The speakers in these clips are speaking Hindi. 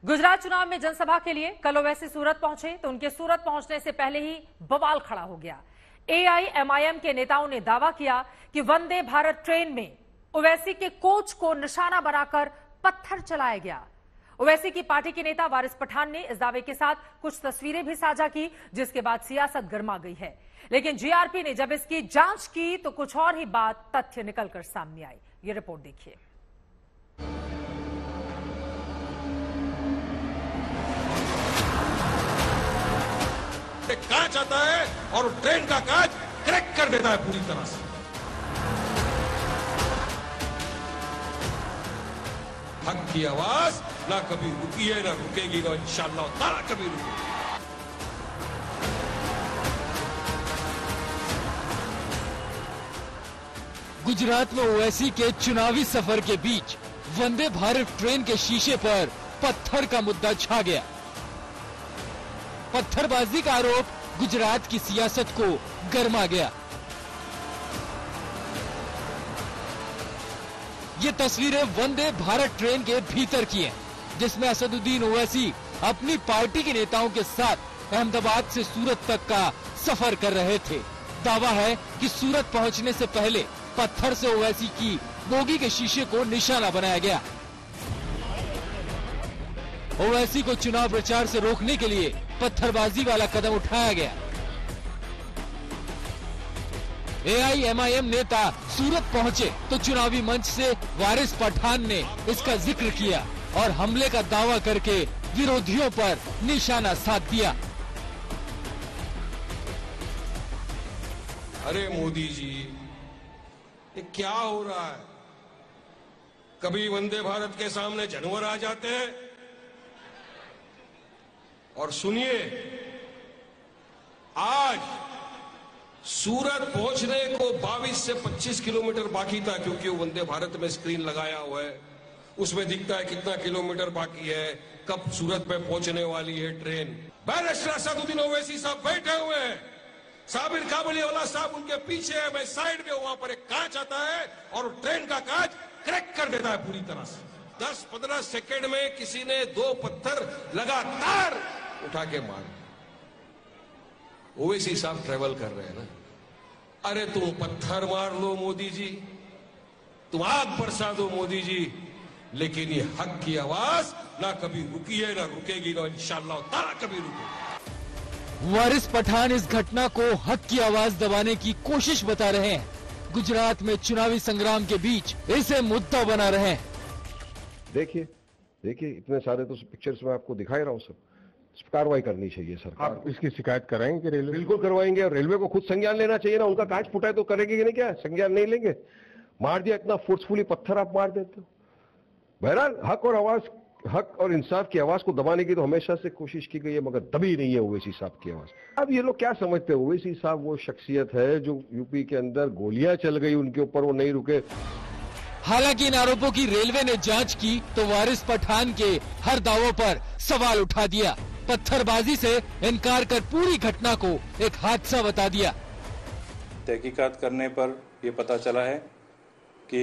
गुजरात चुनाव में जनसभा के लिए कल ओवैसी सूरत पहुंचे तो उनके सूरत पहुंचने से पहले ही बवाल खड़ा हो गया। एआईएमआईएम के नेताओं ने दावा किया कि वंदे भारत ट्रेन में ओवैसी के कोच को निशाना बनाकर पत्थर चलाया गया। ओवैसी की पार्टी के नेता वारिस पठान ने इस दावे के साथ कुछ तस्वीरें भी साझा की, जिसके बाद सियासत गर्मा गई है। लेकिन जीआरपी ने जब इसकी जांच की तो कुछ और ही बात तथ्य निकलकर सामने आई। ये रिपोर्ट देखिए। कांच आता है और ट्रेन का कांच क्रैक कर देता है पूरी तरह से। हक की आवाज ना कभी रुकी है, ना रुकेगी, ना इंशाअल्लाह ताला कभी रुकेगी। गुजरात में ओवैसी के चुनावी सफर के बीच वंदे भारत ट्रेन के शीशे पर पत्थर का मुद्दा छा गया। पत्थरबाजी का आरोप गुजरात की सियासत को गरमा गया। ये तस्वीरें वंदे भारत ट्रेन के भीतर की हैं, जिसमें असदुद्दीन ओवैसी अपनी पार्टी के नेताओं के साथ अहमदाबाद से सूरत तक का सफर कर रहे थे। दावा है कि सूरत पहुंचने से पहले पत्थर से ओवैसी की बोगी के शीशे को निशाना बनाया गया। ओवैसी को चुनाव प्रचार से रोकने के लिए पत्थरबाजी वाला कदम उठाया गया। एआईएमआईएम नेता सूरत पहुंचे तो चुनावी मंच से वारिस पठान ने इसका जिक्र किया और हमले का दावा करके विरोधियों पर निशाना साध दिया। अरे मोदी जी, ये क्या हो रहा है? कभी वंदे भारत के सामने जानवर आ जाते हैं। और सुनिए, आज सूरत पहुंचने को 22 से 25 किलोमीटर बाकी था, क्योंकि वो वंदे भारत में स्क्रीन लगाया हुआ है, उसमें दिखता है कितना किलोमीटर बाकी है, कब सूरत में पहुंचने वाली है ट्रेन। बैरिस्टर असदुद्दीन ओवैसी साहब बैठे हुए हैं, साबिर काबुलीवाला साहब उनके पीछे है, मैं साइड में, वहां पर एक कांच आता है और ट्रेन का कांच क्रैक कर देता है पूरी तरह से। 10-15 सेकेंड में किसी ने 2 पत्थर लगातार उठा के मार। ओवैसी साहब ट्रेवल कर रहे हैं ना। अरे तुम पत्थर मार लो मोदी जी, तुम आग बरसा दो मोदी जी, लेकिन ये हक की आवाज ना कभी रुकी है, ना रुकेगी, ना इंशाअल्लाह ताला कभी रुकेगी। वारिस पठान इस घटना को हक की आवाज दबाने की कोशिश बता रहे हैं। गुजरात में चुनावी संग्राम के बीच इसे मुद्दा बना रहे हैं। देखिए इतने सारे तो पिक्चर्स में आपको दिखाई रहा हूँ। सब कार्रवाई करनी चाहिए सरकार। आप इसकी शिकायत कराएंगे रेलवे? बिल्कुल करवाएंगे, और रेलवे को खुद संज्ञान लेना चाहिए ना। उनका कांच फुटा है तो करेंगे कि नहीं? क्या संज्ञान नहीं लेंगे? मार दिया, इतना फोर्सफुली पत्थर आप मार देते हो। बहरहाल हक और इंसाफ की आवाज को दबाने की तो हमेशा से कोशिश की गई है, मगर दबी नहीं है ओवैसी साहब की आवाज। अब ये लोग क्या समझते हैं, ओवैसी साहब वो शख्सियत है जो यूपी के अंदर गोलियां चल गई उनके ऊपर, वो नहीं रुके। हालांकि इन आरोपों की रेलवे ने जांच की तो वारिस पठान के हर दावों पर सवाल उठा दिया। पत्थरबाजी से इनकार कर पूरी घटना को एक हादसा बता दिया। तहकीकात करने पर यह पता चला है कि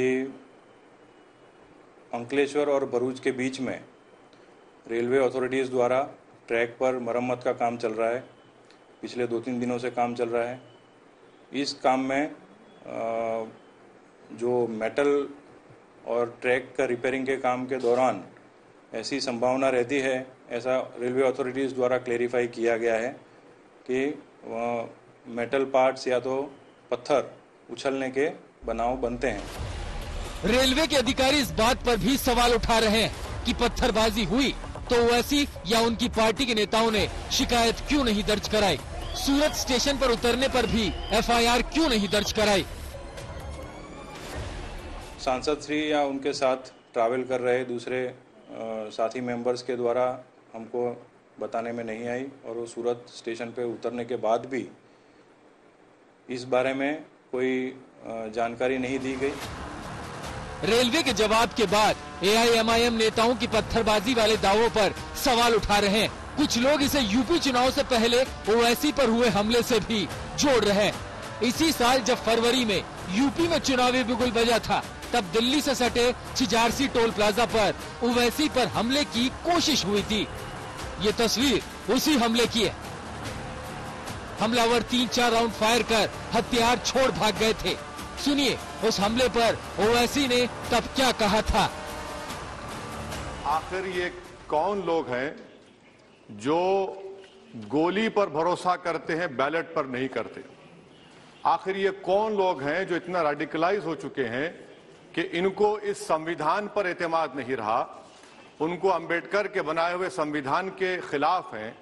अंकलेश्वर और भरूच के बीच में रेलवे अथॉरिटीज़ द्वारा ट्रैक पर मरम्मत का काम चल रहा है। पिछले 2-3 दिनों से काम चल रहा है। इस काम में जो मेटल और ट्रैक का रिपेयरिंग के काम के दौरान ऐसी संभावना रहती है, ऐसा रेलवे अथॉरिटीज़ द्वारा क्लेरिफाई किया गया है कि मेटल पार्ट्स या तो पत्थर उछलने के बनाव बनते हैं। रेलवे के अधिकारी इस बात पर भी सवाल उठा रहे हैं कि पत्थरबाजी हुई तो ओवैसी या उनकी पार्टी के नेताओं ने शिकायत क्यों नहीं दर्ज कराई? सूरत स्टेशन पर उतरने पर भी एफआईआर क्यों नहीं दर्ज कराई? सांसद श्री या उनके साथ ट्रैवल कर रहे दूसरे साथी मेंबर्स के द्वारा हमको बताने में नहीं आई, और वो सूरत स्टेशन पे उतरने के बाद भी इस बारे में कोई जानकारी नहीं दी गई। रेलवे के जवाब के बाद एआईएमआईएम नेताओं की पत्थरबाजी वाले दावों पर सवाल उठा रहे हैं। कुछ लोग इसे यूपी चुनाव से पहले ओवैसी पर हुए हमले से भी जोड़ रहे हैं। इसी साल जब फरवरी में यूपी में चुनावी बिगुल बजा था तब दिल्ली से सटे छिजारसी टोल प्लाजा पर ओवैसी पर हमले की कोशिश हुई थी। ये तस्वीर उसी हमले की है। हमलावर 3-4 राउंड फायर कर हथियार छोड़ भाग गए थे। सुनिए उस हमले पर ओवैसी ने तब क्या कहा था। आखिर ये कौन लोग हैं जो गोली पर भरोसा करते हैं, बैलेट पर नहीं करते? आखिर ये कौन लोग हैं जो इतना रेडिकलाइज हो चुके हैं कि इनको इस संविधान पर एतमाद नहीं रहा, उनको अंबेडकर के बनाए हुए संविधान के खिलाफ हैं,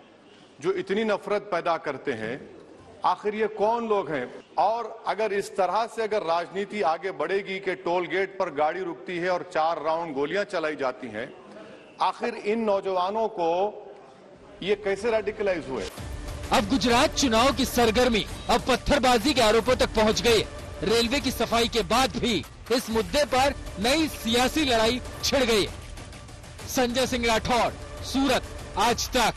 जो इतनी नफरत पैदा करते हैं? आखिर ये कौन लोग हैं? और अगर इस तरह से अगर राजनीति आगे बढ़ेगी कि टोल गेट पर गाड़ी रुकती है और 4 राउंड गोलियां चलाई जाती हैं, आखिर इन नौजवानों को ये कैसे रेडिकलाइज हुए? अब गुजरात चुनाव की सरगर्मी अब पत्थरबाजी के आरोपों तक पहुंच गई है। रेलवे की सफाई के बाद भी इस मुद्दे पर नई सियासी लड़ाई छिड़ गई है। संजय सिंह राठौर, सूरत, आज तक।